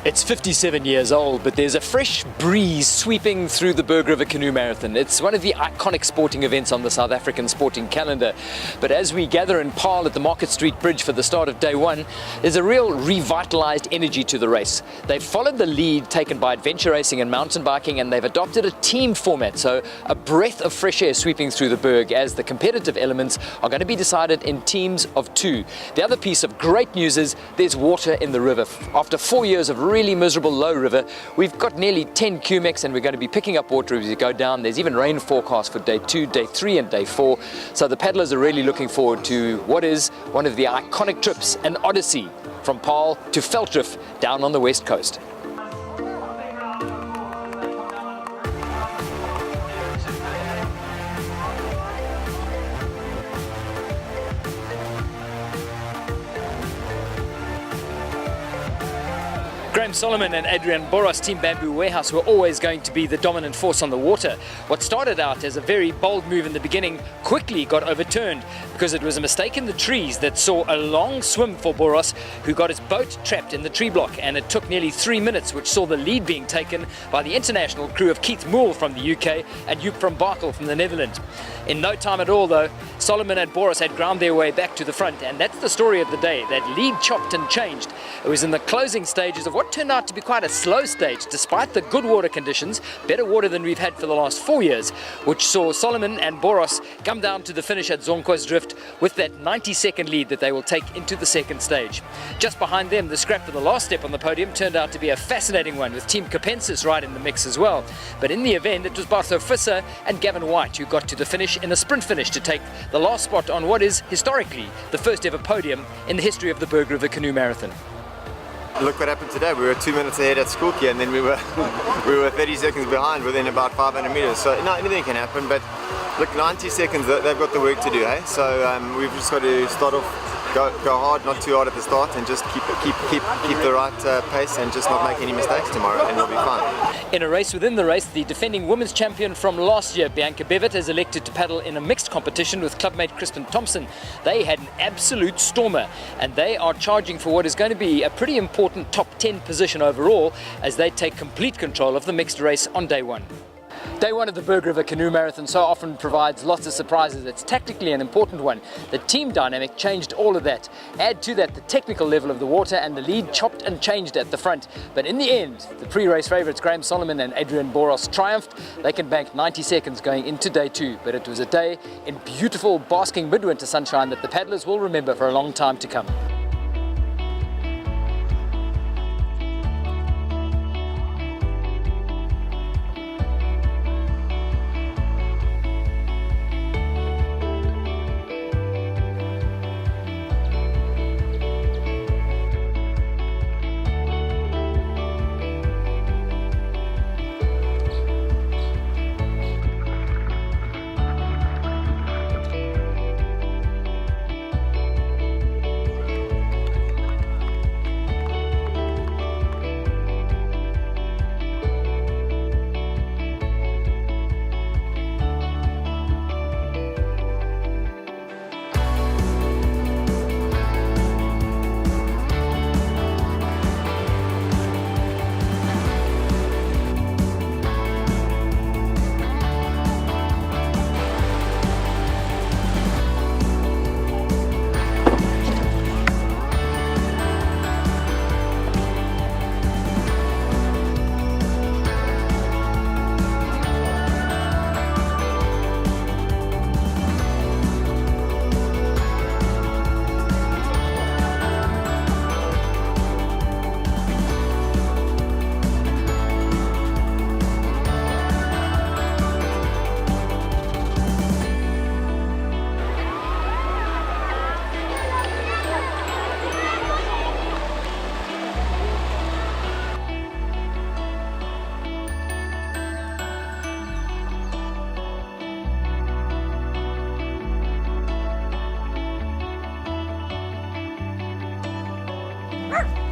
It's 57 years old, but there's a fresh breeze sweeping through the Berg River Canoe Marathon. It's one of the iconic sporting events on the South African sporting calendar. But as we gather in Paarl at the Market Street Bridge for the start of day one, there's a real revitalized energy to the race. They've followed the lead taken by adventure racing and mountain biking, and they've adopted a team format, so a breath of fresh air sweeping through the Berg as the competitive elements are going to be decided in teams of two. The other piece of great news is there's water in the river. After 4 years of really miserable low river, we've got nearly 10 cumecs and we're going to be picking up water as we go down. There's even rain forecast for day 2, day 3 and day 4. So the paddlers are really looking forward to what is one of the iconic trips, an odyssey from Paarl to Veldrift down on the west coast. Graham Solomon and Adrian Boros, Team Bamboo Warehouse, were always going to be the dominant force on the water. What started out as a very bold move in the beginning quickly got overturned because it was a mistake in the trees that saw a long swim for Boros, who got his boat trapped in the tree block, and it took nearly 3 minutes, which saw the lead being taken by the international crew of Keith Moole from the UK and Joep from Barkel from the Netherlands. In no time at all though, Solomon and Boros had ground their way back to the front, and that's the story of the day. That lead chopped and changed. It was in the closing stages of what turned out to be quite a slow stage, despite the good water conditions, better water than we've had for the last 4 years, which saw Solomon and Boros come down to the finish at Zonko'sdrift with that 90-second lead that they will take into the second stage. Just behind them, the scrap for the last step on the podium turned out to be a fascinating one, with Team Capensis right in the mix as well. But in the event, it was Bartho Visser and Gavin White who got to the finish in a sprint finish to take the last spot on what is historically the first ever podium in the history of the Berg River Canoe Marathon. Look what happened today. We were 2 minutes ahead at Skokie, and then we were 30 seconds behind within about 500 meters. So no, anything can happen, but look, 90 seconds, they've got the work to do, hey? So we've just got to start off, go hard, not too hard at the start, and just keep the right pace and just not make any mistakes tomorrow, and we'll be fine. In a race within the race, the defending women's champion from last year, Bianca Bevitt, has elected to paddle in a mixed competition with clubmate Crispin Thompson. They had an absolute stormer, and they are charging for what is going to be a pretty important top 10 position overall as they take complete control of the mixed race on day one. Day one of the Berg River Canoe Marathon so often provides lots of surprises. It's tactically an important one. The team dynamic changed all of that. Add to that the technical level of the water, and the lead chopped and changed at the front. But in the end, the pre-race favourites Graham Solomon and Adrian Boros triumphed. They can bank 90 seconds going into day two. But it was a day in beautiful basking midwinter sunshine that the paddlers will remember for a long time to come. Berg.